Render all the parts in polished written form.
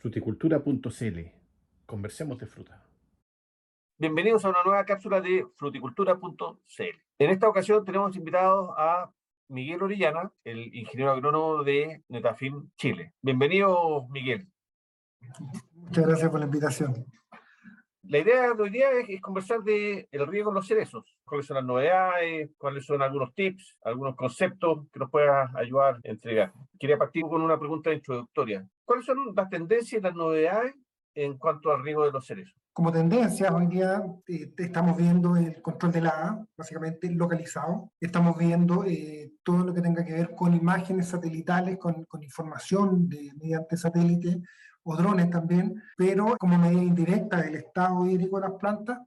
Fruticultura.cl. Conversemos de fruta. Bienvenidos a una nueva cápsula de Fruticultura.cl. En esta ocasión tenemos invitados a Miguel Orellana, el ingeniero agrónomo de Netafim Chile. Bienvenido, Miguel. Muchas gracias por la invitación. La idea de hoy día es conversar del riego en los cerezos. ¿Cuáles son las novedades? ¿Cuáles son algunos tips, algunos conceptos que nos puedas ayudar a entregar? Quería partir con una pregunta introductoria. ¿Cuáles son las tendencias y las novedades en cuanto al riego de los cerezos? Como tendencia, hoy día estamos viendo el control de la A, básicamente localizado. Estamos viendo todo lo que tenga que ver con imágenes satelitales, con información mediante satélite o drones también, pero como medida indirecta del estado hídrico de las plantas.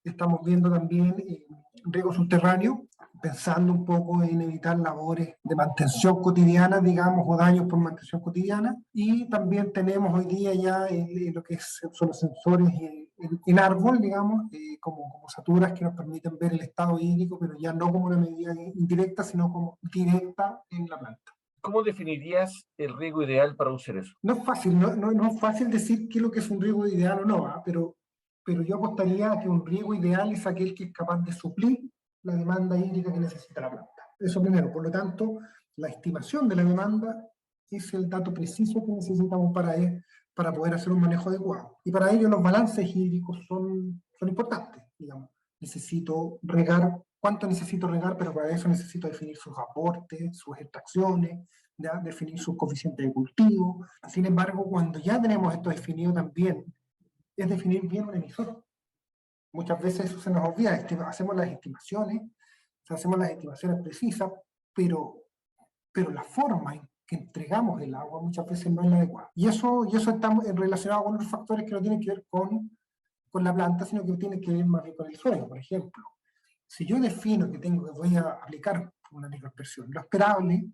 Estamos viendo también riego subterráneo, pensando un poco en evitar labores de mantención cotidiana, digamos, o daños por mantención cotidiana. Y también tenemos hoy día ya lo que son los sensores en árbol, digamos, como saturas que nos permiten ver el estado hídrico, pero ya no como una medida indirecta, sino como directa en la planta. ¿Cómo definirías el riego ideal para un cerezo? No es fácil, no es fácil decir qué es lo que es un riego ideal o no, pero yo apostaría a que un riego ideal es aquel que es capaz de suplir la demanda hídrica que necesita la planta. Eso primero. Por lo tanto, la estimación de la demanda es el dato preciso que necesitamos para poder hacer un manejo adecuado. Y para ello los balances hídricos son importantes, digamos. Necesito regar, cuánto necesito regar, pero para eso necesito definir sus aportes, sus extracciones, ¿ya? Definir sus coeficientes de cultivo. Sin embargo, cuando ya tenemos esto definido también, es definir bien un emisor. Muchas veces eso se nos olvida, hacemos las estimaciones precisas, pero la forma en que entregamos el agua muchas veces no es la adecuada. Y eso está relacionado con otros factores que no tienen que ver con la planta, sino que tienen que ver más bien con el suelo. Por ejemplo, si yo defino que voy a aplicar una microaspersión, lo esperable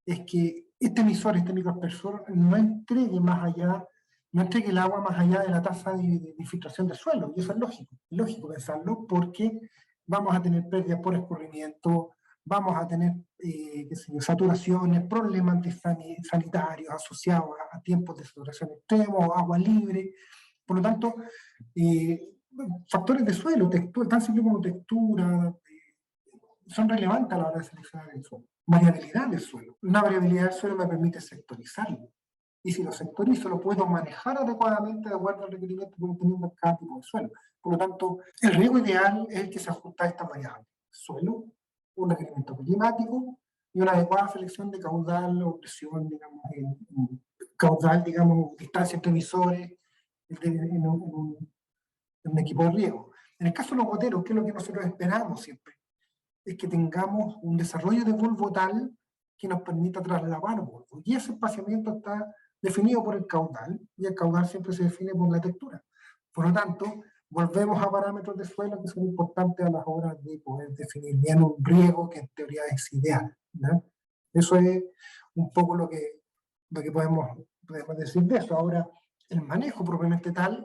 es que este microaspersor no entregue el agua más allá de la tasa de filtración del suelo, y eso es lógico pensarlo, porque vamos a tener pérdidas por escurrimiento, vamos a tener saturaciones, problemas sanitarios asociados a tiempos de saturación extremos, agua libre. Por lo tanto, factores de suelo, textura, tan simple como textura, son relevantes a la hora de seleccionar el suelo. Variabilidad del suelo. Una variabilidad del suelo me permite sectorizarlo. Y si lo sectorizo, lo puedo manejar adecuadamente de acuerdo al requerimiento que teniendo en cada tipo de suelo. Por lo tanto, el riego ideal es el que se ajusta a estas variables. Suelo, un requerimiento climático y una adecuada selección de caudal o presión, digamos, caudal, digamos, distancia entre emisores en un equipo de riego. En el caso de los goteros, ¿qué es lo que nosotros esperamos siempre? Es que tengamos un desarrollo de bulbo tal que nos permita trasladar bulbo. Y ese espaciamiento está definido por el caudal, y el caudal siempre se define por la textura. Por lo tanto, volvemos a parámetros de suelo que son importantes a las horas de poder definir bien un riego que en teoría es ideal, ¿no? Eso es un poco lo que podemos decir de eso. Ahora, el manejo propiamente tal,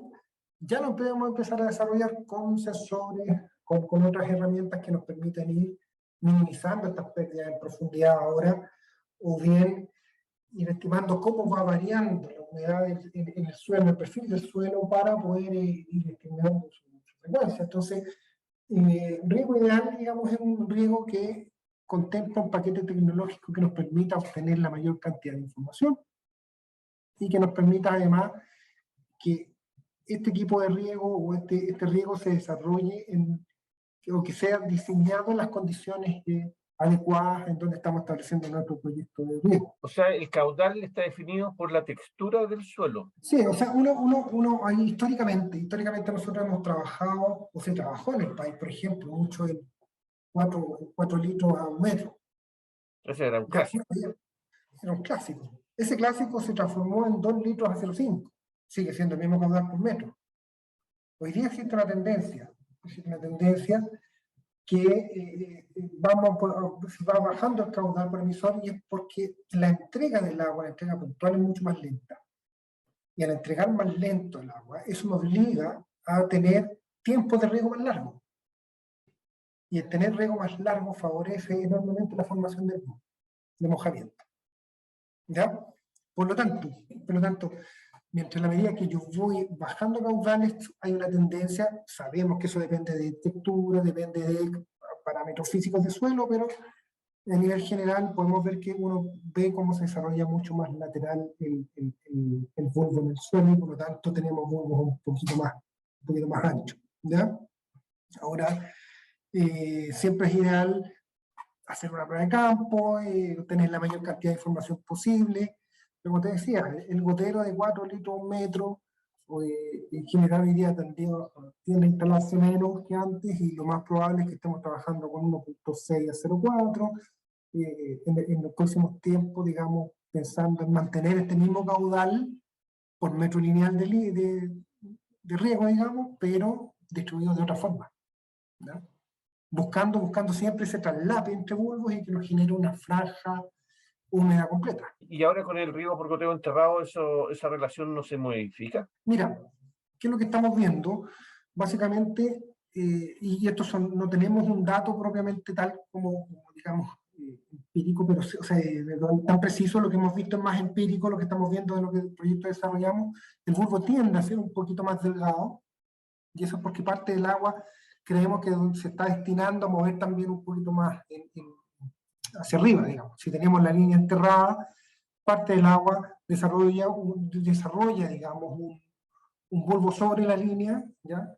ya lo podemos empezar a desarrollar con sensores, con otras herramientas que nos permiten ir minimizando estas pérdidas en profundidad ahora, o bien ir estimando cómo va variando la humedad en el suelo, el perfil del suelo, para poder ir estimando su frecuencia. Entonces, riego ideal, digamos, es un riego que contempla un paquete tecnológico que nos permita obtener la mayor cantidad de información y que nos permita además que este equipo de riego o este riego se desarrolle o que sea diseñado en las condiciones adecuadas en donde estamos estableciendo nuestro proyecto de riego. O sea, el caudal está definido por la textura del suelo. Sí, o sea, históricamente nosotros hemos trabajado, o se trabajó en el país, por ejemplo, mucho en 4 litros a 1 metro. Ese era un clásico. Era un clásico. Ese clásico se transformó en 2 litros a 0,5. Sigue siendo el mismo caudal por metro. Hoy día existe una tendencia que va bajando el caudal por emisor, y es porque la entrega del agua, la entrega puntual, es mucho más lenta. Y al entregar más lento el agua, eso nos obliga a tener tiempos de riego más largos. Y el tener riego más largo favorece enormemente la formación de mojamiento. ¿Ya? Por lo tanto, Mientras a la medida que yo voy bajando caudales, hay una tendencia, sabemos que eso depende de textura, depende de parámetros físicos de suelo, pero a nivel general podemos ver que uno ve cómo se desarrolla mucho más lateral el bulbo en el suelo, y por lo tanto tenemos bulbos un poquito más anchos, ¿ya? Ahora, siempre es ideal hacer una prueba de campo, tener la mayor cantidad de información posible. Como te decía, el gotero de 4 litros a 1 metro, en general hoy día tiende a instalarse menos que antes, y lo más probable es que estemos trabajando con 1.6 a 0.4. En los próximos tiempos, digamos, pensando en mantener este mismo caudal por metro lineal de riego, digamos, pero distribuido de otra forma, ¿no? Buscando siempre ese traslape entre bulbos y que nos genere una franja húmeda completa. Y ahora con el riego por goteo enterrado, esa relación no se modifica. Mira, ¿qué es lo que estamos viendo? Básicamente, y no tenemos un dato propiamente tal como digamos, empírico, pero o sea, tan preciso. Lo que hemos visto es más empírico, lo que estamos viendo de lo que el proyecto desarrollamos. El bulbo tiende a ser un poquito más delgado, y eso es porque parte del agua creemos que se está destinando a mover también un poquito más hacia arriba, digamos. Si tenemos la línea enterrada, parte del agua desarrolla digamos, un bulbo sobre la línea, ¿ya?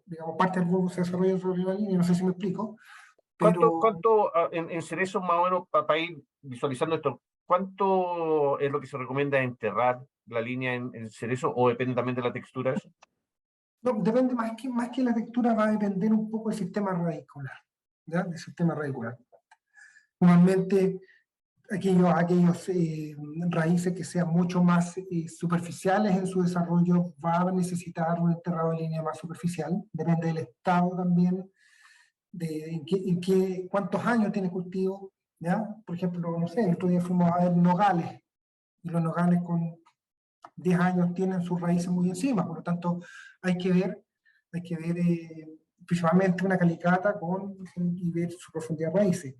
Digamos, parte del bulbo se desarrolla sobre la línea, no sé si me explico. Pero... ¿Cuánto en cerezos, más o menos, para ir visualizando esto, cuánto es lo que se recomienda enterrar la línea en cerezo, o depende también de la textura de eso? No, depende más que la textura, va a depender un poco del sistema radicular, ¿ya? Del sistema radicular. Normalmente, aquellos raíces que sean mucho más superficiales en su desarrollo van a necesitar un enterrado de línea más superficial. Depende del estado también, de cuántos años tiene cultivo, ¿ya? Por ejemplo, no sé, el otro día fuimos a ver nogales, y los nogales con 10 años tienen sus raíces muy encima, por lo tanto hay que ver principalmente una calicata y ver su profundidad de raíces.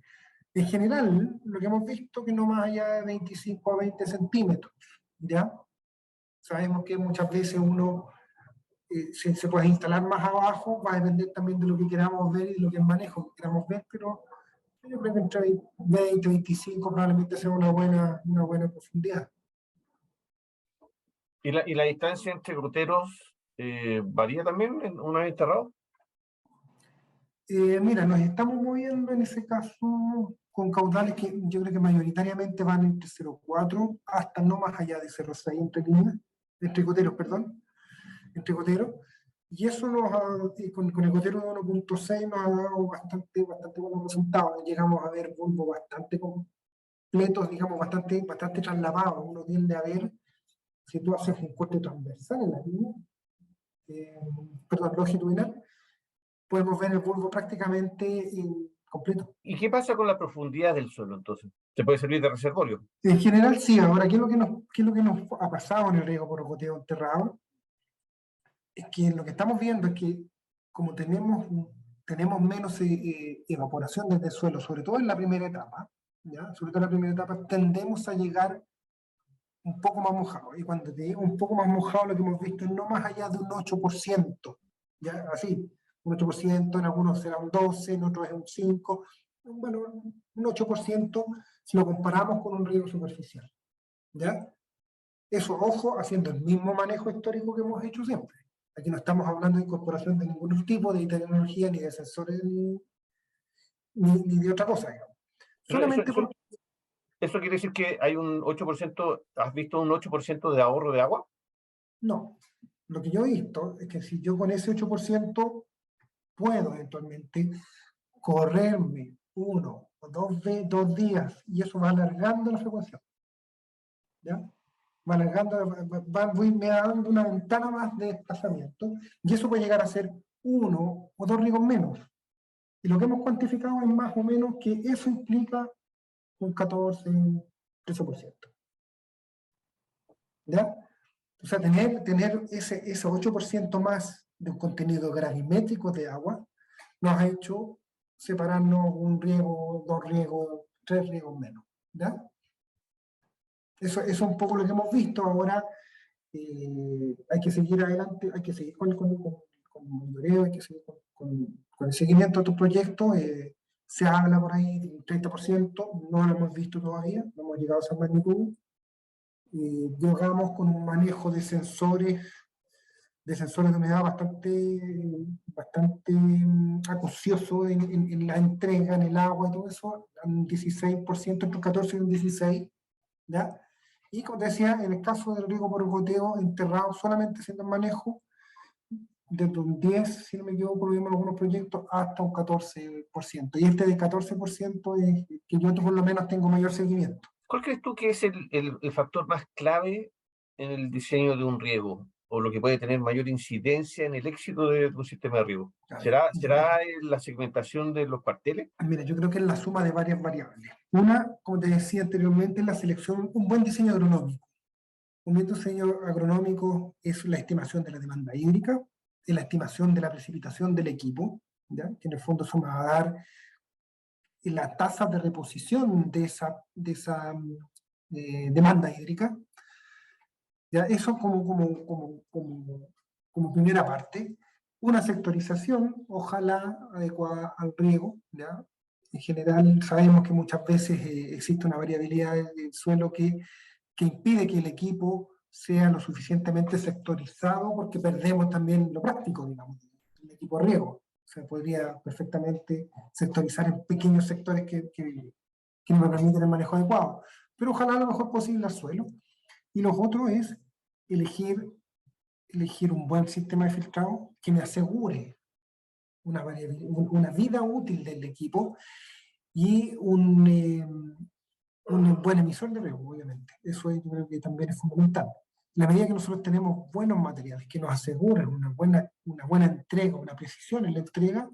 En general, lo que hemos visto que no más allá de 25 a 20 centímetros, ¿ya? Sabemos que muchas veces uno se puede instalar más abajo, va a depender también de lo que queramos ver y de lo que es manejo que queramos ver, pero yo creo que entre 20 y 25 probablemente sea una buena profundidad. ¿Y la distancia entre goteros varía también una vez enterrado? Mira, nos estamos moviendo en ese caso con caudales que yo creo que mayoritariamente van entre 0,4 hasta no más allá de 0,6 entre goteros, perdón, entre goteros. Y eso con el gotero de 1.6 nos ha dado bastante buenos resultados. Llegamos a ver bulbos bastante completos, digamos, bastante traslavados. Uno tiende a ver, si tú haces un corte transversal en la línea, longitudinal, podemos ver el bulbo prácticamente completo. ¿Y qué pasa con la profundidad del suelo, entonces? ¿Se puede servir de reservorio? En general, sí. Ahora, ¿qué es lo que nos ha pasado en el riego por goteo enterrado? Es que lo que estamos viendo es que como tenemos menos evaporación desde el suelo, sobre todo en la primera etapa, ¿ya? Sobre todo en la primera etapa, tendemos a llegar un poco más mojado. Y cuando te digo un poco más mojado, lo que hemos visto es no más allá de un 8%, ¿ya? Así, un 8%, en algunos será un 12%, en otros es un 5%, bueno, un 8% si lo comparamos con un riego superficial, ¿ya? Eso, ojo, haciendo el mismo manejo histórico que hemos hecho siempre. Aquí no estamos hablando de incorporación de ningún tipo de tecnología, ni de sensores, ni de otra cosa, digamos. Solamente ¿Eso quiere decir que hay un 8%, has visto un 8% de ahorro de agua? No. Lo que yo he visto es que si yo con ese 8% puedo eventualmente correrme 1 o 2 días, y eso va alargando la frecuencia, ¿ya? Va alargando, me dando una ventana más de desplazamiento, y eso puede llegar a ser 1 o 2 riegos menos. Y lo que hemos cuantificado es más o menos que eso implica un 13%. ¿Ya? O sea, tener ese 8% más de un contenido gravimétrico de agua nos ha hecho separarnos 1 riego, 2 riegos, 3 riegos menos. ¿Ya? Eso es un poco lo que hemos visto. Ahora, hay que seguir adelante, hay que seguir con el monitoreo, hay que seguir con el seguimiento de tu proyecto. Se habla por ahí de un 30%, no lo hemos visto todavía, no hemos llegado a esa magnitud. Llegamos con un manejo de sensores de humedad bastante acucioso en la entrega, en el agua y todo eso, un 16%, entre un 14 y un 16%, ¿ya? Y como te decía, en el caso del riego por goteo, enterrado solamente siendo el manejo, desde un 10, si no me equivoco, lo vimos en algunos proyectos, hasta un 14%. Y este de 14% es que yo por lo menos tengo mayor seguimiento. ¿Cuál crees tú que es el factor más clave en el diseño de un riego, o lo que puede tener mayor incidencia en el éxito de un sistema de riego? ¿Será la segmentación de los cuarteles? Mira, yo creo que es la suma de varias variables. Una, como te decía anteriormente, es la selección, un buen diseño agronómico. Un buen diseño agronómico es la estimación de la demanda hídrica, es la estimación de la precipitación del equipo, ¿ya? Que en el fondo eso me va a dar la tasa de reposición de esa demanda hídrica. ¿Ya? Eso como primera parte. Una sectorización, ojalá adecuada al riego, ¿ya? En general sabemos que muchas veces existe una variabilidad del suelo que impide que el equipo sea lo suficientemente sectorizado, porque perdemos también lo práctico, digamos, el equipo de riego. Se podría perfectamente sectorizar en pequeños sectores que no me permiten el manejo adecuado. Pero ojalá lo mejor posible al suelo. Y lo otro es elegir un buen sistema de filtrado que me asegure una vida útil del equipo y un buen emisor de riego, obviamente. Eso yo creo que también es fundamental. En la medida que nosotros tenemos buenos materiales que nos aseguran una buena entrega, una precisión en la entrega,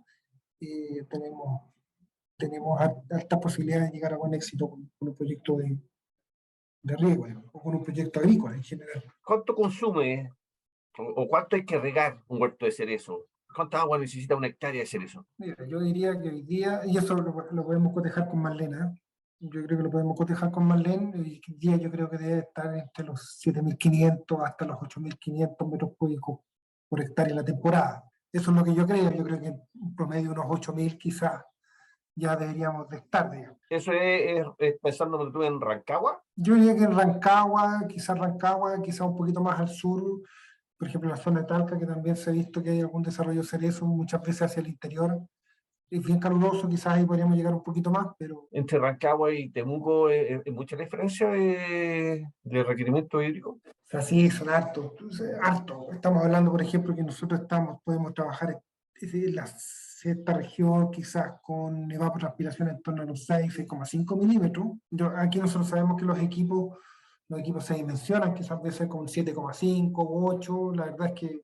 tenemos altas posibilidades de llegar a buen éxito con un proyecto de riego, o con un proyecto agrícola en general. ¿Cuánto consume o cuánto hay que regar un huerto de cerezo? ¿Cuánta agua necesita una hectárea de cerezo? Mira, yo diría que hoy día, y eso lo podemos cotejar con Marlene, yo creo que lo podemos cotejar con Marlene, hoy día yo creo que debe estar entre los 7.500 hasta los 8.500 metros cúbicos por hectárea en la temporada. Eso es lo que yo creo que en promedio unos 8.000 quizás ya deberíamos de estar, digamos. ¿Eso es pensando tú en Rancagua? Yo diría que en Rancagua, quizás un poquito más al sur, por ejemplo en la zona de Talca, que también se ha visto que hay algún desarrollo cerezo, muchas veces hacia el interior. Es bien caluroso, quizás ahí podríamos llegar un poquito más, pero... Entre Rancagua y Temuco ¿es mucha la diferencia de requerimiento hídrico? O sea, sí, son hartos, harto. Estamos hablando, por ejemplo, que nosotros podemos trabajar en la cierta región quizás con evapotranspiración en torno a los 6,5 milímetros. Aquí nosotros sabemos que los equipos se dimensionan quizás a veces con 7,5, 8. La verdad es que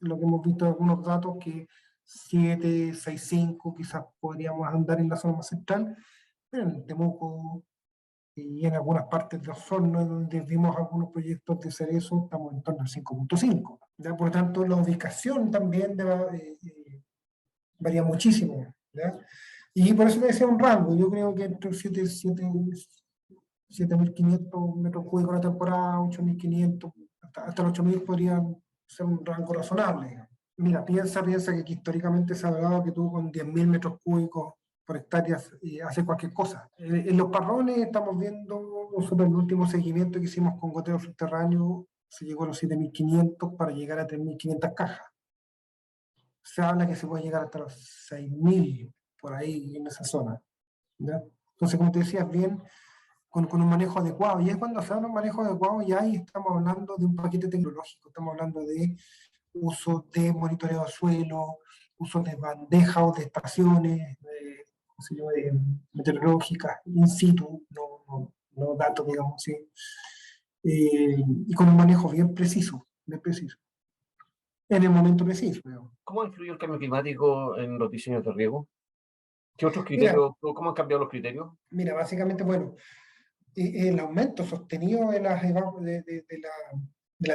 lo que hemos visto en algunos datos que 7, 6,5 quizás podríamos andar en la zona más central, pero en Temuco y en algunas partes de Osorno, donde vimos algunos proyectos de cerezo, estamos en torno al 5,5. Por lo tanto, la ubicación también varía muchísimo, ¿ya? Y por eso me decía un rango, yo creo que entre 7.500 metros cúbicos la temporada, 8.500, hasta los 8.000 podrían ser un rango razonable. Mira, piensa que históricamente se ha hablado que tú con 10.000 metros cúbicos por hectáreas haces cualquier cosa. En los parrones estamos viendo, nosotros el último seguimiento que hicimos con goteo subterráneo, se llegó a los 7.500 para llegar a 3.500 cajas. Se habla que se puede llegar hasta los 6.000 por ahí en esa zona, ¿ya? Entonces, como te decías bien, con un manejo adecuado. Y es cuando se habla de un manejo adecuado, ya ahí estamos hablando de un paquete tecnológico, estamos hablando de uso de monitoreo de suelo, uso de bandejas o de estaciones meteorológicas in situ, no datos, digamos, ¿sí? Y con un manejo bien preciso, en el momento preciso. Digamos. ¿Cómo influye el cambio climático en los diseños de riego? ¿Qué otros criterios, cómo han cambiado los criterios? Mira, básicamente, bueno, el aumento sostenido de las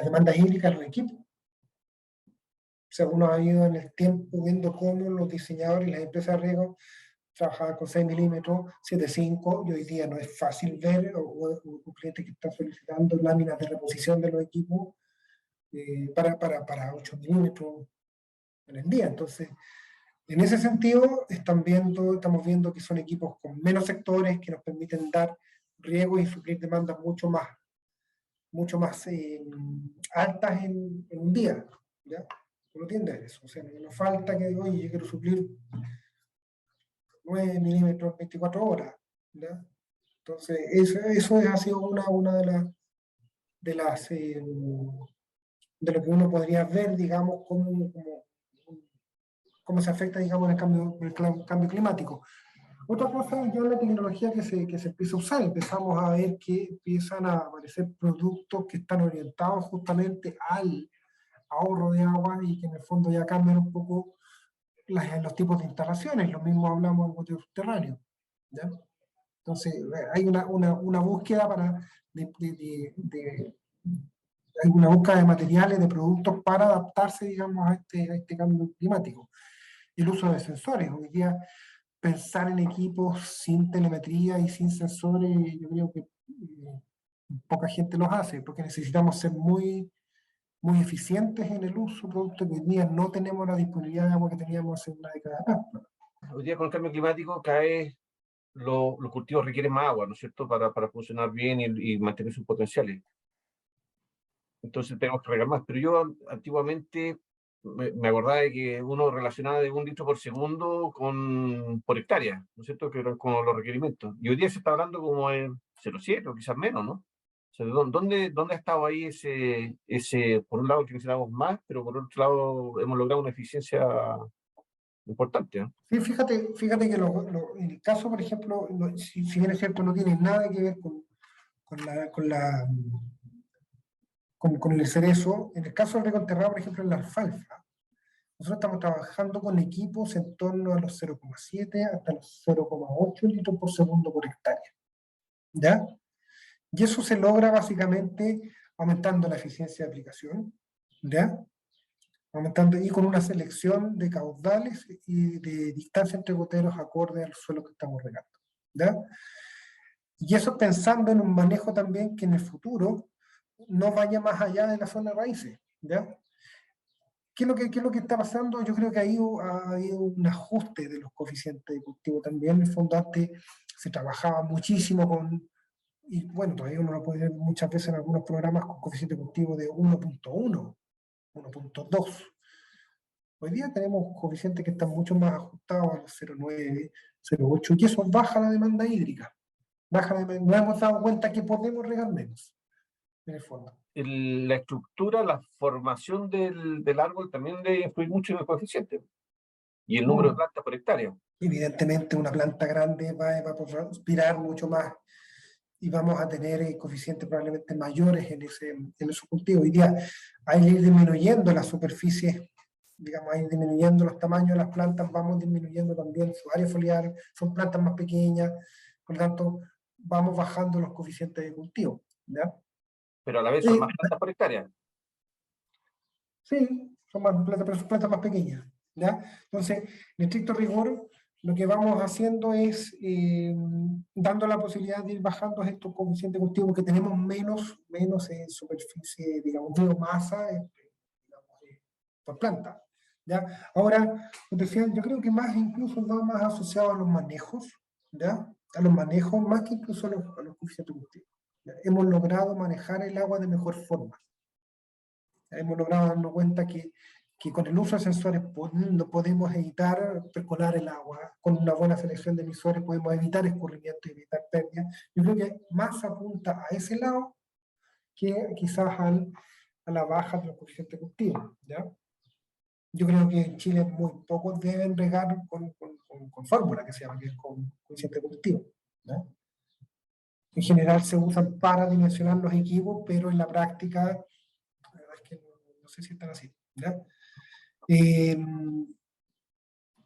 demandas hídricas en los equipos. O sea, uno ha ido en el tiempo viendo cómo los diseñadores y las empresas de riego trabajaban con 6 milímetros, 7,5, y hoy día no es fácil ver, o clientes que están solicitando láminas de reposición de los equipos para 8 milímetros en el día. Entonces, en ese sentido, estamos viendo que son equipos con menos sectores que nos permiten dar riego y suplir demandas mucho más altas en un día, ¿ya? Uno tiende a eso, o sea, no nos falta que, oye, yo quiero suplir 9 milímetros 24 horas, ¿ya? Entonces, eso ha sido una de lo que uno podría ver, digamos, cómo se afecta, digamos, el cambio climático. Otra cosa es ya la tecnología que se empieza a usar. Empezamos a ver que empiezan a aparecer productos que están orientados justamente al ahorro de agua y que en el fondo ya cambian un poco los tipos de instalaciones. Lo mismo hablamos en boteo subterráneo, ¿ya? Entonces, hay una búsqueda hay una búsqueda de materiales, de productos para adaptarse, digamos, a este cambio climático. El uso de sensores. Hoy día, pensar en equipos sin telemetría y sin sensores, yo creo que poca gente los hace, porque necesitamos ser muy eficientes en el uso, producto que hoy día no tenemos la disponibilidad de agua que teníamos hace una década atrás. Hoy día con el cambio climático los cultivos requieren más agua, ¿no es cierto?, para funcionar bien y mantener sus potenciales. Entonces tenemos que regar más. Pero yo antiguamente me acordaba de que uno relacionaba de 1 litro por segundo por hectárea, ¿no es cierto?, que eran como los requerimientos. Y hoy día se está hablando como en 0,7 o quizás menos, ¿no? O sea, ¿dónde ha estado ahí por un lado que necesitamos más, pero por otro lado hemos logrado una eficiencia importante, ¿no? Sí, fíjate que en el caso, por ejemplo, si bien es cierto, no tiene nada que ver con el cerezo, en el caso del riego enterrado, por ejemplo, en la alfalfa, nosotros estamos trabajando con equipos en torno a los 0,7 hasta los 0,8 litros por segundo por hectárea, ¿ya? Y eso se logra básicamente aumentando la eficiencia de aplicación, ¿ya? Aumentando y con una selección de caudales y de distancia entre goteros acorde al suelo que estamos regando, ¿ya? Y eso pensando en un manejo también que en el futuro no vaya más allá de la zona de raíces, ¿ya? ¿Qué es lo que está pasando? Yo creo que ha habido un ajuste de los coeficientes de cultivo también. En el fondo antes se trabajaba muchísimo y bueno, todavía uno lo puede ver muchas veces en algunos programas con coeficiente de cultivo de 1.1, 1.2. Hoy día tenemos coeficientes que están mucho más ajustados a los 0,9, 0,8, y eso baja la demanda hídrica. Nos hemos dado cuenta que podemos regar menos, en el fondo. La estructura, la formación del árbol también debe influir mucho en el coeficiente y el número de plantas por hectárea. Evidentemente, una planta grande va a transpirar mucho más y vamos a tener coeficientes probablemente mayores en esos cultivos. Hoy día hay que ir disminuyendo las superficies, digamos, hay disminuyendo los tamaños de las plantas, vamos disminuyendo también su área foliar, son plantas más pequeñas, por lo tanto, vamos bajando los coeficientes de cultivo, ¿ya? Pero a la vez son más plantas por hectárea. Sí, son más plantas, pero son plantas más pequeñas, ¿ya? Entonces, en estricto rigor, lo que vamos haciendo es dando la posibilidad de ir bajando estos coeficientes de cultivo, que tenemos menos superficie, digamos, biomasa por planta, ¿ya? Ahora, yo creo que más incluso va más asociado a los manejos, ¿ya? A los manejos, más que incluso a los coeficientes de cultivo, ¿ya? Hemos logrado manejar el agua de mejor forma. Hemos logrado darnos cuenta que con el uso de sensores podemos evitar percolar el agua, con una buena selección de emisores podemos evitar escurrimiento y evitar pérdidas. Yo creo que más apunta a ese lado que quizás a la baja de los coeficientes de cultivo, ¿ya? Yo creo que en Chile muy pocos deben regar con fórmula, que se llama, que es con coeficiente de cultivo, ¿ya? En general se usan para dimensionar los equipos, pero en la práctica, la verdad es que no sé si están así, ¿ya?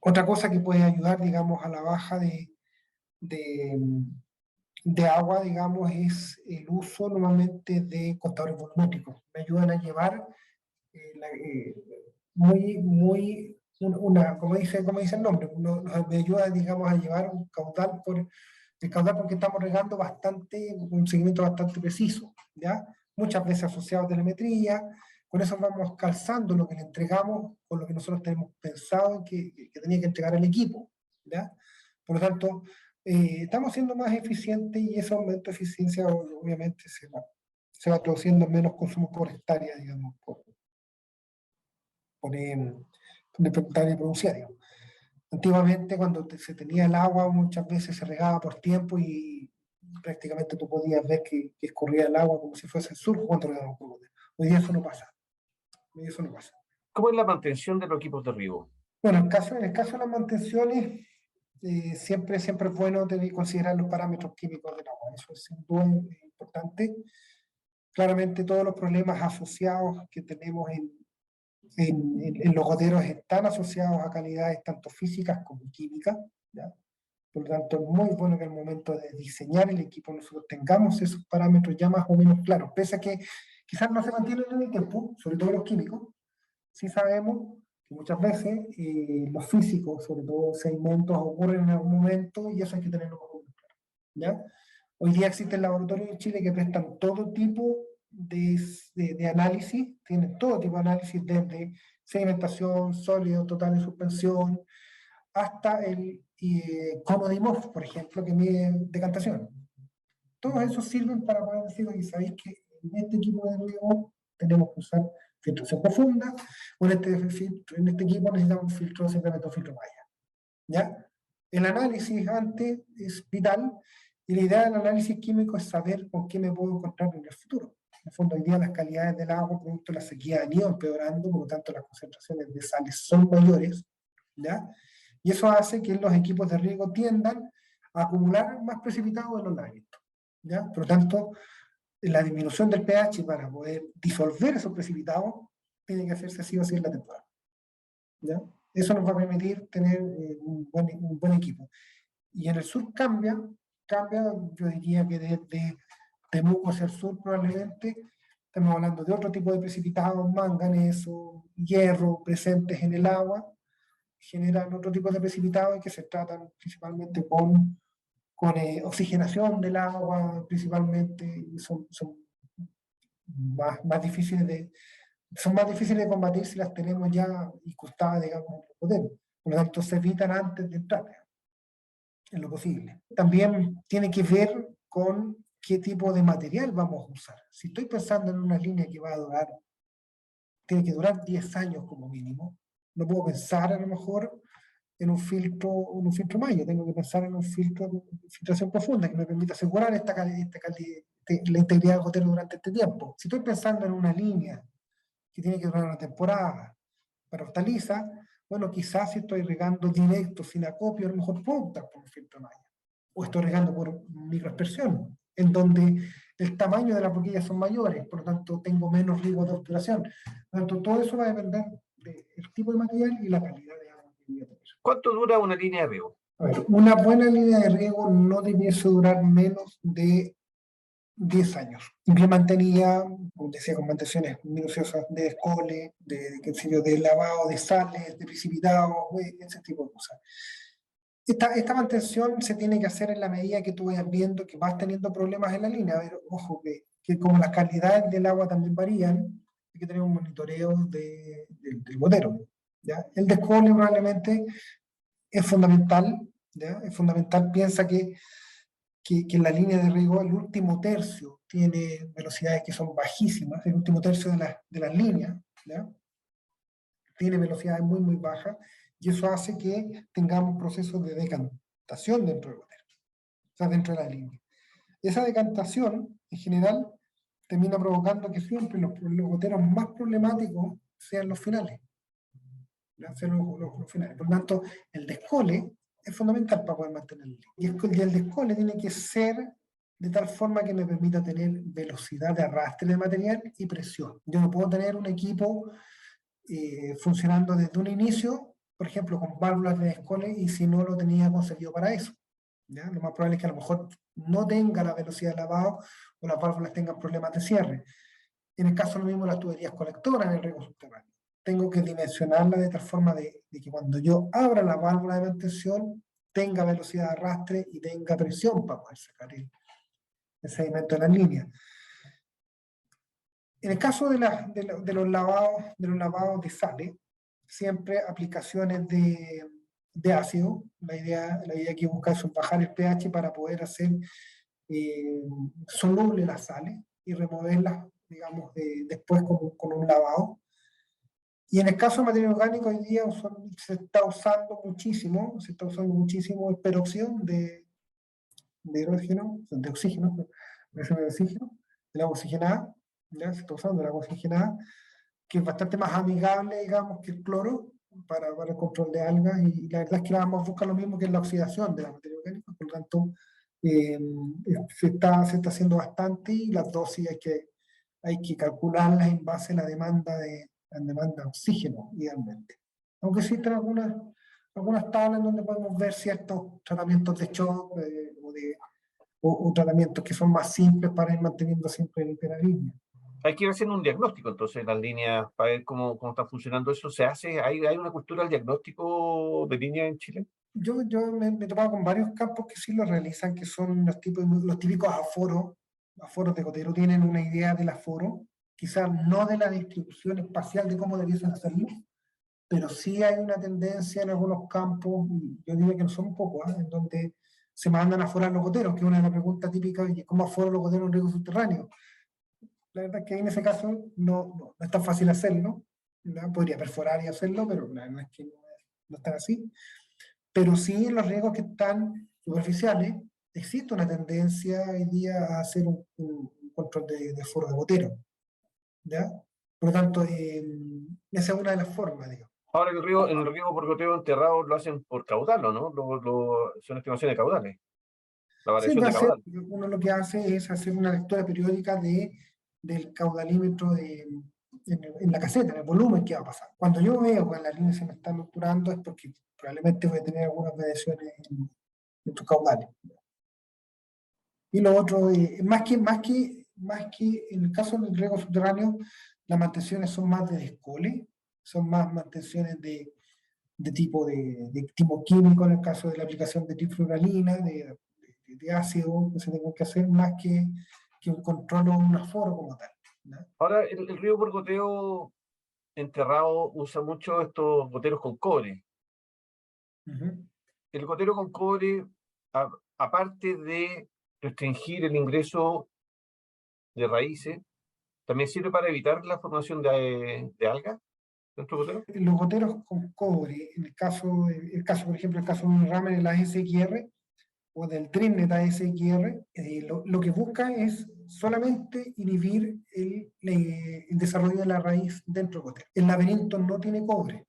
Otra cosa que puede ayudar, digamos, a la baja de agua, digamos, es el uso normalmente de contadores volumétricos. Me ayudan a llevar como dice el nombre, me ayuda, digamos, a llevar un caudal porque estamos regando un seguimiento bastante preciso, ¿ya? Muchas veces asociado a telemetría, con eso vamos calzando lo que le entregamos con lo que nosotros tenemos pensado que tenía que entregar el equipo, ¿ya? Por lo tanto, estamos siendo más eficientes y ese aumento de eficiencia obviamente se va traduciendo en menos consumo por hectárea, digamos, por hectárea producida. Antiguamente, cuando se tenía el agua, muchas veces se regaba por tiempo y prácticamente tú podías ver que escurría el agua como si fuese el surco cuando regaba un poco. Hoy día eso no pasa. Hoy día eso no pasa. ¿Cómo es la mantención de los equipos de riego? Bueno, en el caso de las mantenciones, siempre es bueno considerar los parámetros químicos del agua. Eso es sin duda importante. Claramente todos los problemas asociados que tenemos en los goteros están asociados a calidades tanto físicas como químicas, ¿ya? Por lo tanto, es muy bueno que al momento de diseñar el equipo nosotros tengamos esos parámetros ya más o menos claros, pese a que quizás no se mantienen en el tiempo, sobre todo los químicos. Sí sabemos que muchas veces los físicos, sobre todo sedimentos, ocurren en algún momento y eso hay que tenerlo más o menos claro, ¿ya? Hoy día existen laboratorios en Chile que prestan todo tipo de análisis, tienen todo tipo de análisis desde sedimentación, sólido, total de suspensión, hasta el Comodimorph, por ejemplo, que mide decantación. Todos esos sirven para poder decir, oye, ¿sabéis que en este equipo de riego tenemos que usar filtración profunda, o en este equipo necesitamos un filtro, simplemente un filtro malla? ¿Ya? El análisis antes es vital, y la idea del análisis químico es saber con qué me puedo encontrar en el futuro. En el fondo, hoy día las calidades del agua, producto de la sequía, han ido empeorando, por lo tanto las concentraciones de sales son mayores, ¿ya? Y eso hace que los equipos de riego tiendan a acumular más precipitado de los lagos, ¿ya? Por lo tanto, la disminución del pH para poder disolver esos precipitados tiene que hacerse así o así en la temporada, ¿ya? Eso nos va a permitir tener un buen equipo. Y en el sur cambia, yo diría que desde Temuco hacia el sur probablemente estamos hablando de otro tipo de precipitados, manganeso, hierro presentes en el agua, generan otro tipo de precipitados que se tratan principalmente con oxigenación del agua, principalmente, y son más difíciles de combatir si las tenemos ya incrustadas, digamos, en el poder. Por lo tanto, se evitan antes de entrar, en lo posible. También tiene que ver con qué tipo de material vamos a usar. Si estoy pensando en una línea que va a durar, tiene que durar 10 años como mínimo, no puedo pensar a lo mejor en un filtro malla, tengo que pensar en un filtro de filtración profunda que me permita asegurar la integridad del gotero durante este tiempo. Si estoy pensando en una línea que tiene que durar una temporada para hortaliza, bueno, quizás si estoy regando directo sin acopio, a lo mejor puedo optar por un filtro malla. O estoy regando por microaspersión, en donde el tamaño de las boquillas son mayores, por lo tanto tengo menos riesgo de obturación. Por lo tanto, todo eso va a depender del tipo de material y la calidad de agua que voy a tener. ¿Cuánto dura una línea de riego? A ver, una buena línea de riego no debiese durar menos de 10 años. Bien mantenida, como decía, con mantenciones minuciosas de descole, de lavado de sales, de precipitados, ese tipo de cosas. Esta mantención se tiene que hacer en la medida que tú vayas viendo que vas teniendo problemas en la línea. A ver, ojo, que como las calidades del agua también varían, hay que tener un monitoreo del gotero, ¿ya? El descole probablemente es fundamental, ¿ya? Es fundamental, piensa que en la línea de riego el último tercio tiene velocidades que son bajísimas, el último tercio de las líneas, ¿ya? Tiene velocidades muy, muy bajas, y eso hace que tengamos procesos de decantación dentro del gotero, o sea, dentro de la línea. Esa decantación, en general, termina provocando que siempre los goteros más problemáticos sean los finales. Sean los finales. Por lo tanto, el descole es fundamental para poder mantenerlo. Y el descole tiene que ser de tal forma que me permita tener velocidad de arrastre de material y presión. Yo no puedo tener un equipo funcionando desde un inicio, por ejemplo, con válvulas de descole, y si no lo tenía concebido para eso, ¿ya? Lo más probable es que a lo mejor no tenga la velocidad de lavado o las válvulas tengan problemas de cierre. En el caso lo mismo las tuberías colectoras en el riego subterráneo. Tengo que dimensionarla de tal forma de que cuando yo abra la válvula de mantención tenga velocidad de arrastre y tenga presión para poder sacar el sedimento de la línea. En el caso de los lavados de sales, siempre aplicaciones de ácido. La idea que busca es bajar el pH para poder hacer soluble las sales y removerlas, digamos, después con un lavado. Y en el caso de materia orgánica, hoy día se está usando muchísimo el peróxido de hidrógeno, de oxígeno, el agua oxigenada, ¿ya? Se está usando el agua oxigenada, que es bastante más amigable, digamos, que el cloro para el control de algas, y la verdad es que vamos a buscar lo mismo que es la oxidación de la materia orgánica, por lo tanto, se está haciendo bastante, y las dosis hay que calcularlas en base a la demanda de oxígeno, idealmente. Aunque existen algunas tablas en donde podemos ver ciertos tratamientos de shock o tratamientos que son más simples para ir manteniendo siempre la línea. Hay que ir haciendo un diagnóstico entonces en las líneas para ver cómo está funcionando eso. ¿Hay una cultura del diagnóstico de línea en Chile? Yo me he topado con varios campos que sí lo realizan, que son los típicos aforos de gotero. Tienen una idea del aforo, quizás no de la distribución espacial de cómo debiesen hacerlo, pero sí hay una tendencia en algunos campos, y yo diría que no son pocos, en donde se mandan a aforar los goteros, que es una de las preguntas típicas: ¿cómo aforo los goteros en riego subterráneo? La verdad es que en ese caso no es tan fácil hacerlo, ¿no? Podría perforar y hacerlo, pero la verdad es que no es tan así. Pero sí, en los riegos que están superficiales, existe una tendencia hoy día a hacer un control de foro de gotero, ¿ya? Por lo tanto, esa es una de las formas, digamos. Ahora en el riego por goteo enterrado lo hacen por caudal, ¿o no? Son estimaciones caudales. La Sí, variación de caudal. uno lo que hace es hacer una lectura periódica del caudalímetro en la caseta, en el volumen que va a pasar. Cuando yo veo que las líneas se me están obturando, es porque probablemente voy a tener algunas variaciones en tus caudales. Y lo otro, más que en el caso del riego subterráneo, las mantenciones son más de descole, son más mantenciones de tipo químico, en el caso de la aplicación de trifluoralina, de ácido, que se tenga que hacer, más que un control o un aforo como tal, ¿no? Ahora, el riego por goteo enterrado usa mucho estos goteros con cobre. El gotero con cobre, aparte de restringir el ingreso de raíces, también sirve para evitar la formación de algas dentro del gotero. Los goteros con cobre, por ejemplo, el caso de un ramen en la ASXR o del Trimnet ASXR, lo que busca es solamente inhibir el desarrollo de la raíz dentro del gotero. El laberinto no tiene cobre.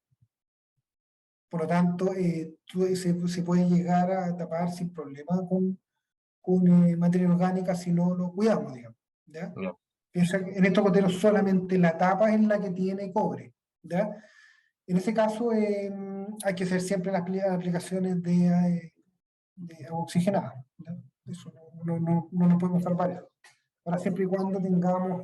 Por lo tanto, se puede llegar a tapar sin problema con materia orgánica si no lo cuidamos, digamos, ¿ya? No. Piensa que en estos goteros solamente la tapa es la que tiene cobre, ¿ya? En ese caso, hay que hacer siempre las aplicaciones de agua oxigenada, ¿ya? Eso no nos podemos salvar. Ahora, siempre y cuando tengamos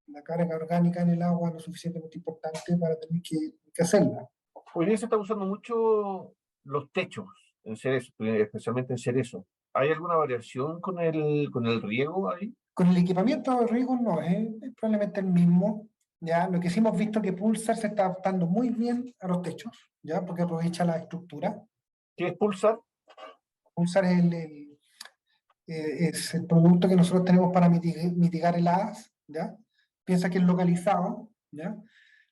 la carga orgánica en el agua lo suficientemente importante para tener que hacerla. Hoy día se está usando mucho los techos en cerezo, especialmente en cerezo. ¿Hay alguna variación con el riego ahí? Con el equipamiento de riego no, es probablemente el mismo. ¿Ya? Lo que sí hemos visto que Pulsar se está adaptando muy bien a los techos, ¿ya? Porque aprovecha la estructura. ¿Qué es Pulsar? Pulsar es el producto que nosotros tenemos para mitigar heladas, ¿ya? Piensa que es localizado, ¿ya?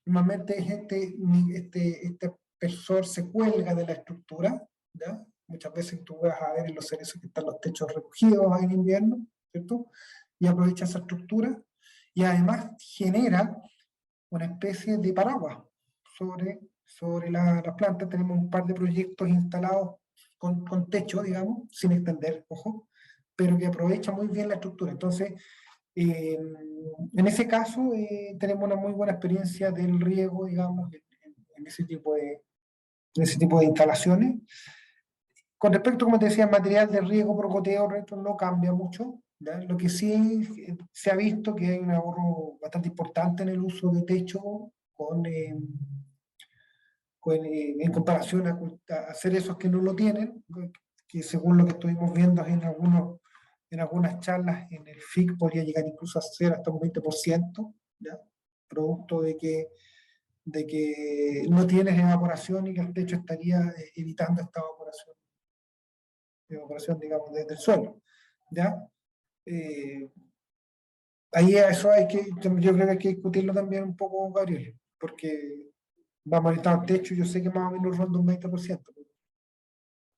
Normalmente este espesor se cuelga de la estructura, ¿ya? Muchas veces tú vas a ver en los cerezos que están los techos recogidos en invierno, ¿cierto? Y aprovecha esa estructura y además genera una especie de paraguas sobre la planta. Tenemos un par de proyectos instalados con techo, digamos, sin extender, ojo, pero que aprovecha muy bien la estructura. Entonces, en ese caso, tenemos una muy buena experiencia del riego, digamos, en ese tipo de instalaciones. Con respecto, como te decía, al material de riego por goteo, no cambia mucho, ¿ya? Lo que sí se ha visto que hay un ahorro bastante importante en el uso de techo en comparación a cerezos que no lo tienen, que según lo que estuvimos viendo en algunas charlas en el FIC podría llegar incluso a ser hasta un 20%, ¿ya? Producto de que no tienes evaporación y que el techo estaría evitando esta evaporación, digamos, desde el suelo, ¿ya? Ahí eso yo creo que hay que discutirlo también un poco, Gabriel, porque vamos a necesitar un techo, yo sé que más o menos ronda un 20%,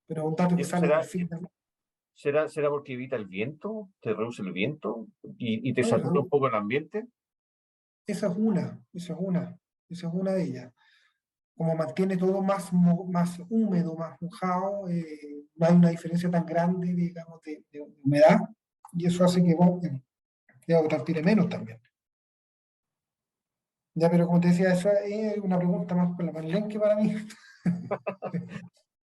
pero es un dato ¿Y que eso sale del fin del mes. será porque evita el viento, te reduce el viento y te satura Bueno, un poco el ambiente? esa es una de ellas. Como mantiene todo más húmedo, más mojado, no hay una diferencia tan grande, digamos, de humedad, y eso hace que transpire menos también. Ya, pero como te decía, eso es una pregunta más para la Marilén que para mí.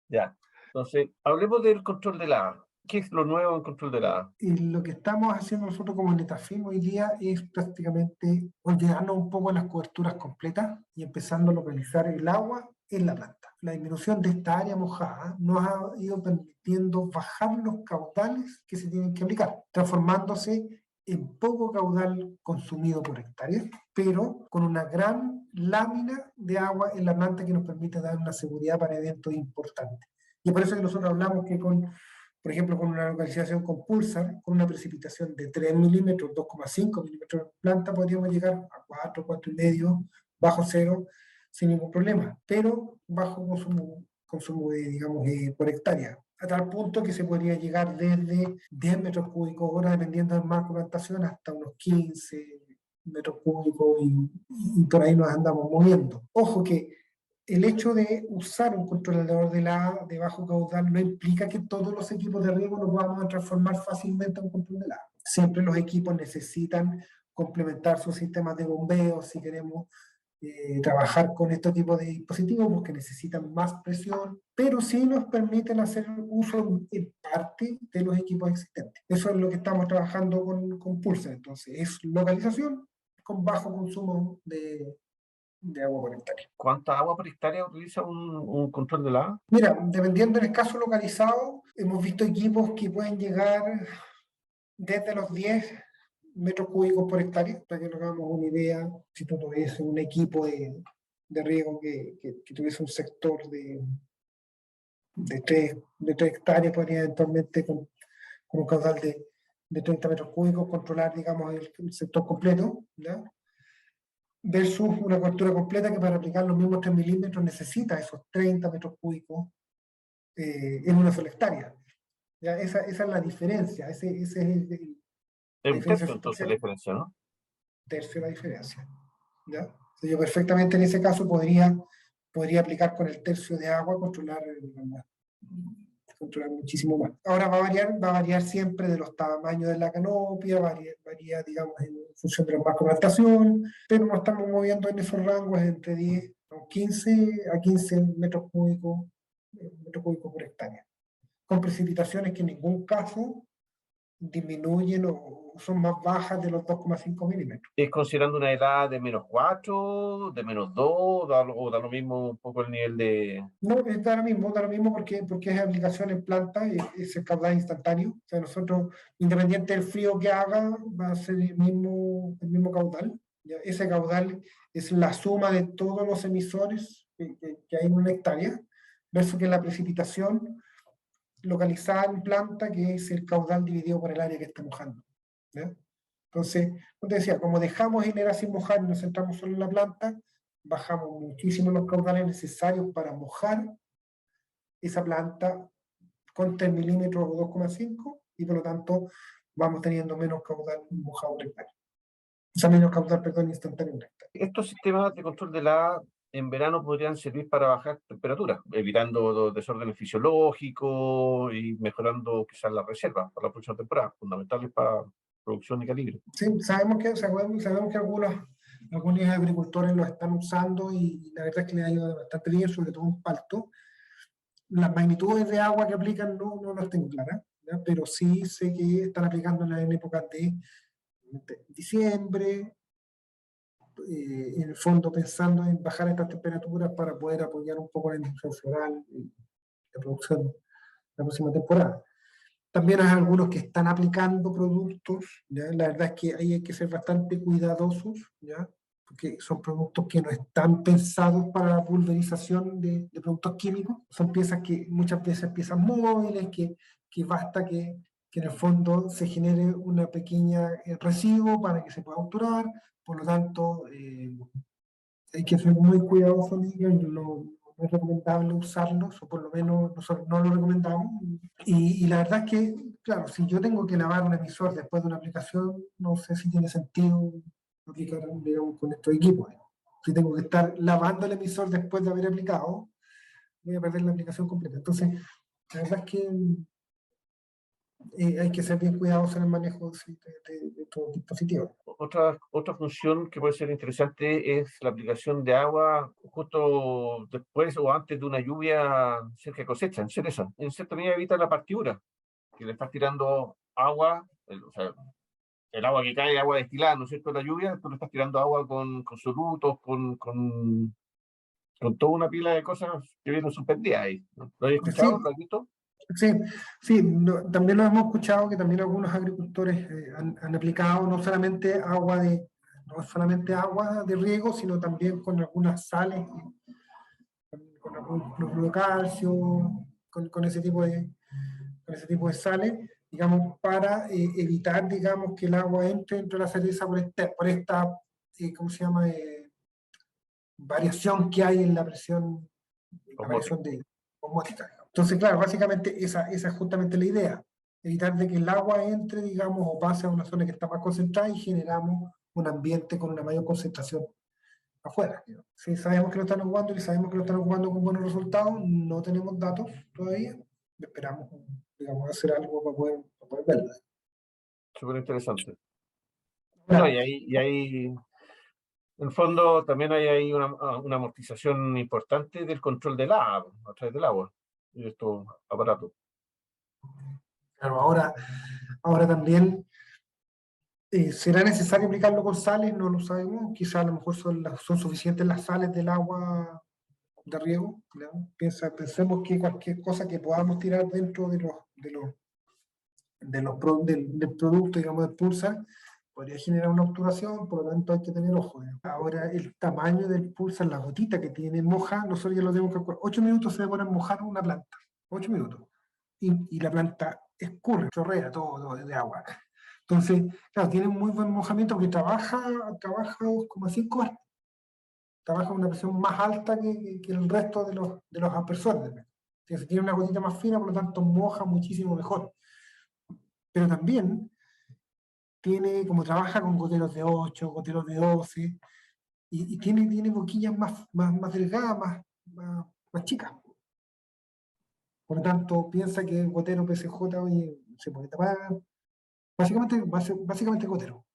Ya. Entonces, hablemos del control de la A. ¿Qué es lo nuevo en control de la A? Y lo que estamos haciendo nosotros como Netafim hoy día es prácticamente olvidarnos un poco de las coberturas completas y empezando a localizar el agua en la planta. La disminución de esta área mojada nos ha ido permitiendo bajar los caudales que se tienen que aplicar, transformándose en poco caudal consumido por hectárea, pero con una gran lámina de agua en la planta que nos permite dar una seguridad para eventos importantes. Y por eso que nosotros hablamos que por ejemplo, con una localización con Pulsar, con una precipitación de 3 milímetros, 2,5 milímetros de planta, podríamos llegar a 4, 4,5, bajo cero, sin ningún problema, pero bajo consumo digamos, por hectárea, a tal punto que se podría llegar desde 10 metros cúbicos hora, dependiendo del marco de plantación, hasta unos 15 metros cúbicos y por ahí nos andamos moviendo. Ojo que el hecho de usar un controlador de bajo caudal no implica que todos los equipos de riego los vamos a transformar fácilmente a un control del agua. Siempre los equipos necesitan complementar sus sistemas de bombeo si queremos trabajar con este tipo de dispositivos porque necesitan más presión, pero sí nos permiten hacer uso en parte de los equipos existentes. Eso es lo que estamos trabajando con Pulsar. Entonces, es localización con bajo consumo de agua por hectárea. ¿Cuánta agua por hectárea utiliza un control de la A? Mira, dependiendo del caso localizado, hemos visto equipos que pueden llegar desde los 10 metros cúbicos por hectárea, para que nos hagamos una idea, si tú tuviese un equipo de riego que tuviese un sector de 3 hectáreas, podría eventualmente con un caudal de 30 metros cúbicos controlar, digamos, el sector completo, ¿ya? Versus una cobertura completa que para aplicar los mismos 3 milímetros necesita esos 30 metros cúbicos en una sola hectárea. ¿Ya? Esa es la diferencia, ese es Es la un diferencia tercio entonces la sustancial, diferencia, ¿no? tercio de la diferencia. ¿Ya? Entonces yo perfectamente en ese caso podría aplicar con el tercio de agua, controlar muchísimo más. Ahora va a variar siempre de los tamaños de la canopia, varía digamos, en función de la macroplantación, pero nos estamos moviendo en esos rangos entre 10 a 15 metros cúbicos por hectárea, con precipitaciones que en ningún caso disminuyen o son más bajas de los 2,5 milímetros. ¿Es considerando una edad de -4, de -2, o da lo mismo un poco el nivel de... No, da lo mismo porque es aplicación en planta, es el caudal instantáneo. O sea, nosotros, independiente del frío que haga, va a ser el mismo caudal. ¿Ya? Ese caudal es la suma de todos los emisores que hay en una hectárea, versus que la precipitación localizada en planta, que es el caudal dividido por el área que está mojando. ¿Ya? Entonces, como te decía, como dejamos generar sin mojar y nos centramos solo en la planta, bajamos muchísimo los caudales necesarios para mojar esa planta con 3 milímetros o 2,5 y por lo tanto vamos teniendo menos caudal mojado por hectárea. O sea, menos caudal, perdón, instantáneo por hectárea. Estos sistemas de control de la A en verano podrían servir para bajar temperaturas, evitando desórdenes fisiológicos y mejorando quizás las reservas para la próxima temporada, fundamentales para producción y calibre. Sí, sabemos que algunos agricultores lo están usando y la verdad es que les ha ido bastante bien, sobre todo en Palto. Las magnitudes de agua que aplican no las tengo claras, ¿ya? Pero sí sé que están aplicándolas en épocas de diciembre, en el fondo pensando en bajar estas temperaturas para poder apoyar un poco la industria floral y la producción la próxima temporada. También hay algunos que están aplicando productos, ¿ya? La verdad es que ahí hay que ser bastante cuidadosos, ¿ya? Porque son productos que no están pensados para la pulverización de productos químicos. Son piezas que muchas veces piezas móviles, que basta que en el fondo se genere una pequeña residuo para que se pueda obturar. Por lo tanto, hay que ser muy cuidadoso en ello, no es recomendable usarlos, o por lo menos nosotros no lo recomendamos. Y la verdad es que, claro, si yo tengo que lavar un emisor después de una aplicación, no sé si tiene sentido aplicar, digamos, con estos equipos. Si tengo que estar lavando el emisor después de haber aplicado, voy a perder la aplicación completa. Entonces, la verdad es que hay que ser bien cuidadosos en el manejo de estos dispositivos. Otra función que puede ser interesante es la aplicación de agua justo después o antes de una lluvia cerca de cosecha, en cereza. En cierta medida evita la partidura, que le estás tirando agua, o sea, el agua que cae, agua destilada, ¿no es cierto?, la lluvia, tú le estás tirando agua con solutos, con toda una pila de cosas que vienen suspendidas ahí, ¿no? ¿Lo has escuchado? Sí, ¿Lo has visto? sí, sí, también lo hemos escuchado que también algunos agricultores han aplicado no solamente agua de riego, sino también con algunas sales, con algún cloruro de calcio, con ese tipo de sales, digamos, para evitar, digamos, que el agua entre dentro de la cereza por esta ¿cómo se llama? Variación que hay en la variación de osmótica. Entonces, claro, básicamente esa es justamente la idea, evitar de que el agua entre, digamos, o pase a una zona que está más concentrada y generamos un ambiente con una mayor concentración afuera. Si sabemos que lo están ocupando y sabemos que lo están ocupando con buenos resultados, no tenemos datos todavía, esperamos, digamos, hacer algo para poder verlo. Súper interesante. No, Claro, y ahí, en el fondo, también hay ahí una amortización importante del control del agua, a través del agua, y de estos aparatos. claro, ahora también ¿será necesario aplicarlo con sales? No lo sabemos. Quizá a lo mejor son suficientes las sales del agua de riego, ¿no? Pensemos que cualquier cosa que podamos tirar dentro del producto, digamos, del pulsar, podría generar una obturación, por lo tanto hay que tener ojo. Ahora, el tamaño del pulsar, la gotita que tiene moja, nosotros ya lo tenemos que calcular. 8 minutos se demora en mojar una planta. 8 minutos. Y la planta escurre, chorrea todo de agua. Entonces, claro, tiene muy buen mojamiento porque trabaja 2,5 bar. Trabaja a una presión más alta que el resto de los aspersores. Entonces, tiene una gotita más fina, por lo tanto, moja muchísimo mejor. Pero también como trabaja con goteros de 8, goteros de 12, y tiene boquillas más delgadas, más chicas. Por lo tanto, piensa que el gotero PCJ oye, se puede tapar. Básicamente gotero.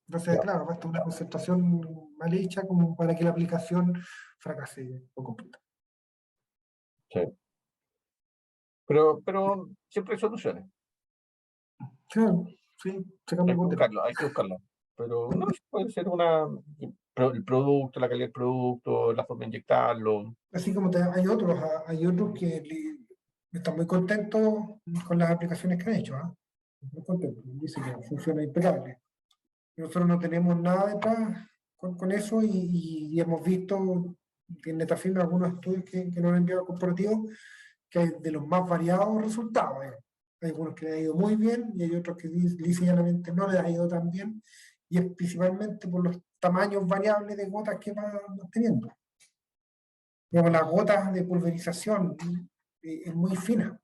Entonces, Ya. claro, basta una concentración mal hecha como para que la aplicación fracase por completo. Sí. Pero siempre hay soluciones. Claro, sí, se cambia el gotero. Hay que buscarla. Pero no, puede ser el producto, la calidad del producto, la forma de inyectarlo. Así como hay otros que están muy contentos con las aplicaciones que han hecho. Muy contentos, dicen que funciona impecable. Nosotros no tenemos nada detrás con eso y hemos visto en Netafim algunos estudios que nos han enviado corporativos que hay de los más variados resultados. Hay algunos que les ha ido muy bien y hay otros que lisa no les ha ido tan bien, y es principalmente por los tamaños variables de gotas que van teniendo. Digamos, las gotas de pulverización es muy fina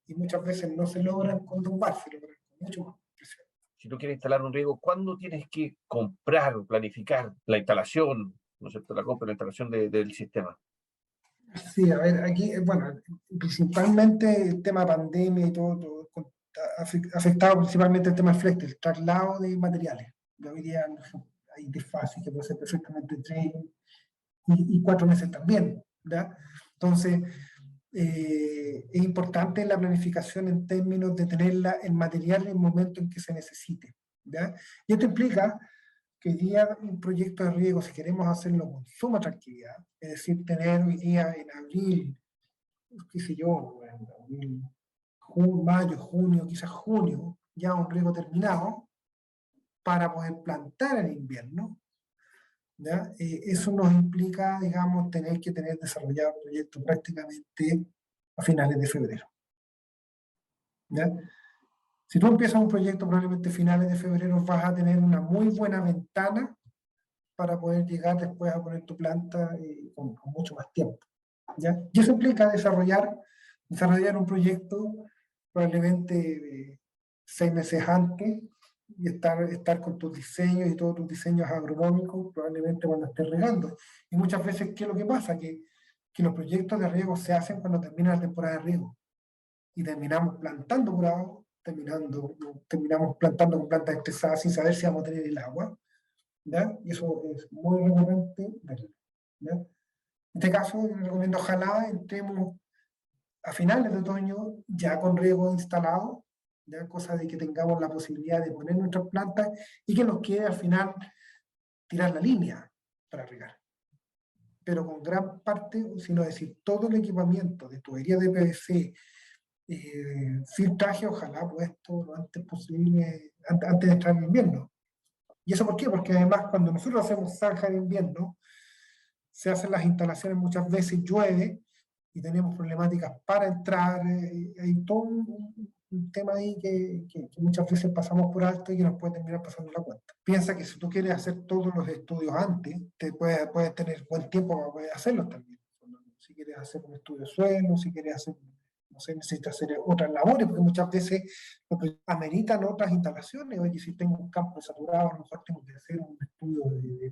y muchas veces no se logran conjugar, se logran con mucho más presión. Si tú quieres instalar un riego, ¿cuándo tienes que comprar o planificar la instalación, ¿no es cierto?, la compra y la instalación del sistema? Sí, a ver, aquí, bueno, principalmente el tema pandemia y todo ha afectado principalmente el tema del flete, el traslado de materiales. Hoy día hay desfases que puede ser perfectamente 3 y 4 meses también, ¿verdad? Entonces, es importante la planificación en términos de tener el material en el momento en que se necesite, ¿ya? Y esto implica que hoy día un proyecto de riego, si queremos hacerlo con suma tranquilidad, es decir, tener hoy día en abril, qué sé yo, en abril, mayo, junio, quizás junio, ya un riego terminado, para poder plantar en invierno, ¿ya? Eso nos implica, digamos, tener que tener desarrollado el proyecto prácticamente a finales de febrero, ¿ya? Si tú empiezas un proyecto probablemente a finales de febrero vas a tener una muy buena ventana para poder llegar después a poner tu planta con mucho más tiempo, ¿ya? Y eso implica desarrollar un proyecto probablemente 6 meses antes y estar con tus diseños y todos tus diseños agronómicos probablemente cuando estés regando. Y muchas veces, ¿qué es lo que pasa? Que los proyectos de riego se hacen cuando termina la temporada de riego y terminamos plantando por agua, terminamos plantando con plantas estresadas sin saber si vamos a tener el agua, ¿ya? Y eso es muy recurrente, ¿ya? En este caso, recomiendo ojalá entremos a finales de otoño ya con riego instalado, ¿ya? Cosa de que tengamos la posibilidad de poner nuestras plantas y que nos quede al final tirar la línea para regar. Pero con gran parte, sino decir, todo el equipamiento de tubería de PVC, filtraje, ojalá puesto lo antes posible, antes de entrar en invierno. ¿Y eso por qué? Porque además cuando nosotros hacemos zanja en invierno, se hacen las instalaciones muchas veces, llueve y tenemos problemáticas para entrar, hay todo un tema ahí que muchas veces pasamos por alto y que nos puede terminar pasando la cuenta. Piensa que si tú quieres hacer todos los estudios antes, puedes tener buen tiempo para poder hacerlos también. Si quieres hacer un estudio de suelo, si quieres hacer, no sé, necesitas hacer otras labores, porque muchas veces ameritan otras instalaciones. Oye, si tengo un campo saturado, a lo mejor tengo que hacer un estudio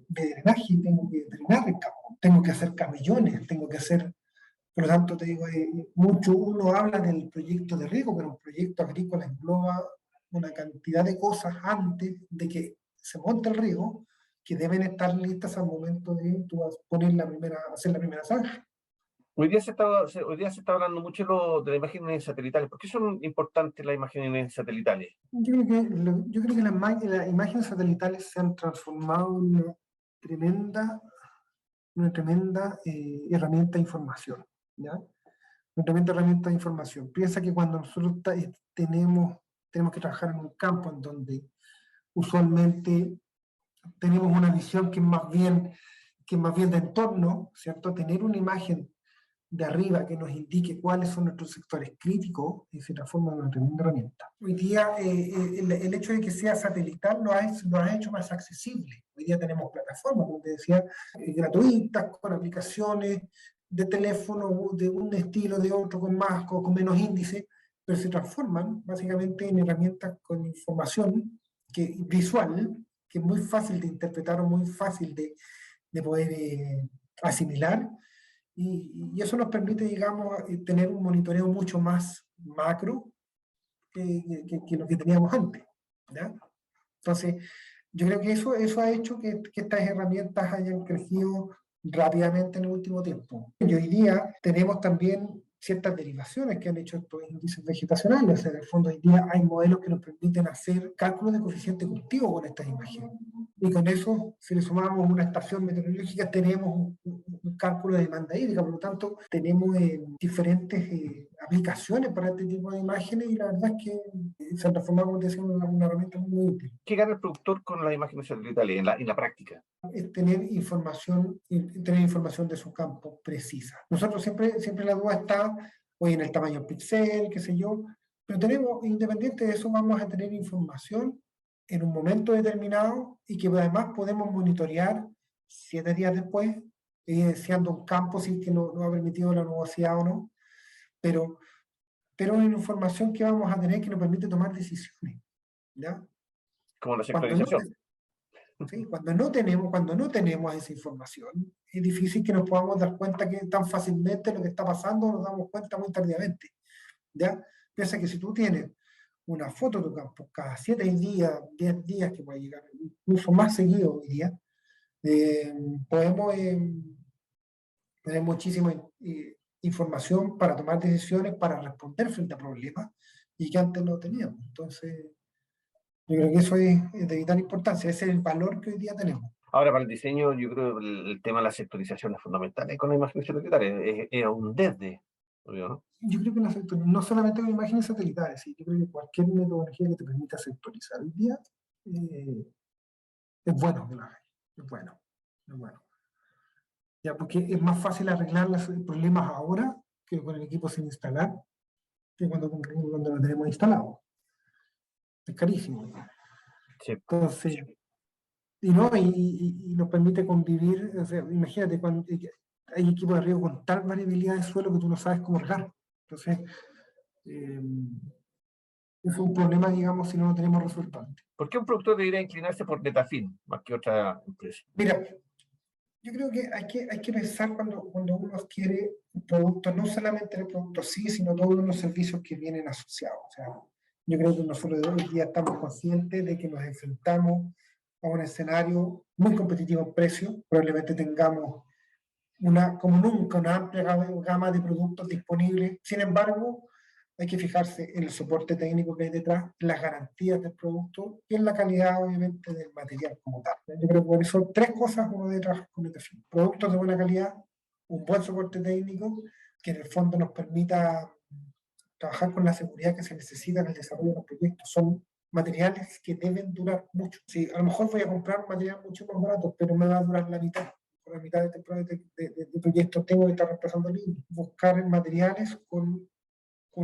de drenaje, tengo que drenar el campo, tengo que hacer camellones, tengo que hacer. Por lo tanto, te digo, mucho uno habla del proyecto de riego, pero un proyecto agrícola engloba una cantidad de cosas antes de que se monte el riego que deben estar listas al momento de tú hacer la primera zanja. Hoy día se está hablando mucho de las imágenes satelitales. ¿Por qué son importantes las imágenes satelitales? Yo creo que las imágenes satelitales se han transformado en una tremenda herramienta de información, ¿ya? Una tremenda herramienta de información. Piensa que cuando nosotros tenemos que trabajar en un campo en donde usualmente tenemos una visión que es más bien de entorno, ¿cierto? Tener una imagen de arriba que nos indique cuáles son nuestros sectores críticos y se transforma en una tremenda herramienta. Hoy día el hecho de que sea satelital lo ha hecho más accesible. Hoy día tenemos plataformas, como te decía, gratuitas, con aplicaciones de teléfono, de un estilo, de otro, con menos índice, pero se transforman básicamente en herramientas con información visual, que es muy fácil de interpretar o muy fácil de poder asimilar. Y eso nos permite, digamos, tener un monitoreo mucho más macro que lo que teníamos antes, ¿ya? Entonces, yo creo que eso ha hecho que estas herramientas hayan crecido rápidamente en el último tiempo. Y hoy día tenemos también ciertas derivaciones que han hecho estos índices vegetacionales. O sea, en el fondo hoy día hay modelos que nos permiten hacer cálculos de coeficiente cultivo con estas imágenes. Y con eso, si le sumamos una estación meteorológica, tenemos un cálculo de demanda hídrica. Por lo tanto, tenemos diferentes aplicaciones para este tipo de imágenes y la verdad es que se han transformado, como te decía, en una herramienta muy útil. ¿Qué gana el productor con las imágenes satelitales en la práctica? Es tener información de su campo precisa. Nosotros siempre la duda está hoy en el tamaño del píxel, qué sé yo, pero independiente de eso, vamos a tener información en un momento determinado y que además podemos monitorear 7 días después, siendo un campo si que no ha permitido la nubosidad o no, pero es información que vamos a tener que nos permite tomar decisiones, ¿ya? Como la sectorización. ¿Sí? Cuando no tenemos esa información, es difícil que nos podamos dar cuenta que tan fácilmente lo que está pasando nos damos cuenta muy tardíamente, ¿ya? Piensa que si tú tienes una foto de tu campo cada 7 días, 10 días, que puede llegar incluso más seguido hoy día, podemos tener muchísima información para tomar decisiones, para responder frente a problemas y que antes no teníamos. Entonces, yo creo que eso es de vital importancia, ese es el valor que hoy día tenemos. Ahora, para el diseño, yo creo que el tema de la sectorización es fundamental. Con las imágenes satelitales es un desde. ¿no? Yo creo que no solamente con imágenes satelitales, ¿sí? Yo creo que cualquier metodología que te permita sectorizar hoy día es bueno que lo hagas. Es bueno. Es bueno. Ya, porque es más fácil arreglar los problemas ahora que con el equipo sin instalar que cuando lo tenemos instalado. Es carísimo. Sí. Entonces, y nos permite convivir. O sea, imagínate, cuando hay equipos de riego con tal variabilidad de suelo que tú no sabes cómo regar. Entonces, es un problema, digamos, si no lo tenemos resuelto antes. ¿Por qué un productor debería inclinarse por Netafim más que otra empresa? Mira, yo creo que hay que pensar cuando uno adquiere un producto, no solamente el producto sí, sino todos los servicios que vienen asociados. O sea, yo creo que nosotros hoy día estamos conscientes de que nos enfrentamos a un escenario muy competitivo en precio. Probablemente tengamos como nunca, una amplia gama de productos disponibles. Sin embargo, hay que fijarse en el soporte técnico que hay detrás, las garantías del producto y en la calidad, obviamente, del material como tal. Yo creo que por eso tres cosas uno debe trabajar con Netafim: productos de buena calidad, un buen soporte técnico que en el fondo nos permita trabajar con la seguridad que se necesita en el desarrollo de los proyectos. Son materiales que deben durar mucho. Sí, a lo mejor voy a comprar un material mucho más barato, pero me va a durar la mitad. Por la mitad de temporada de proyectos tengo que estar reemplazando líneas. Buscar materiales con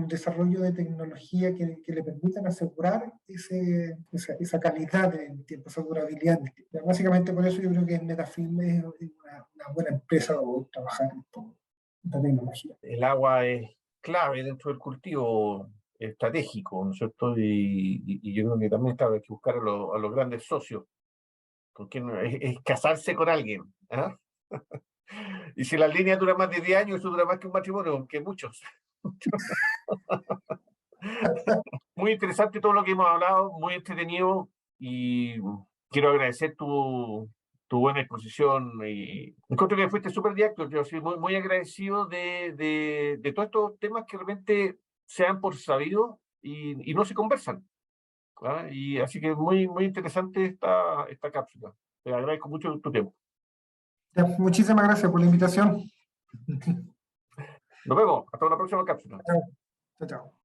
desarrollo de tecnología que le permitan asegurar esa calidad del tiempo, esa durabilidad del tiempo. Básicamente por eso yo creo que Netafim es una buena empresa para trabajar en esta tecnología. El agua es clave dentro del cultivo estratégico, ¿no es cierto? Y yo creo que también hay que buscar a los grandes socios, con quien es casarse con alguien. ¿Ah? Y si las líneas duran más de 10 años, eso dura más que un matrimonio, aunque muchos. Muy interesante todo lo que hemos hablado, muy entretenido, y quiero agradecer tu buena exposición. Y encuentro que fuiste súper directo. Yo soy muy agradecido de todos estos temas que realmente se dan por sabido y no se conversan. ¿Ah? Y así que muy interesante esta cápsula. Te agradezco mucho tu tiempo. Muchísimas gracias por la invitación. Nos vemos. Hasta una próxima cápsula. Chao. Chao.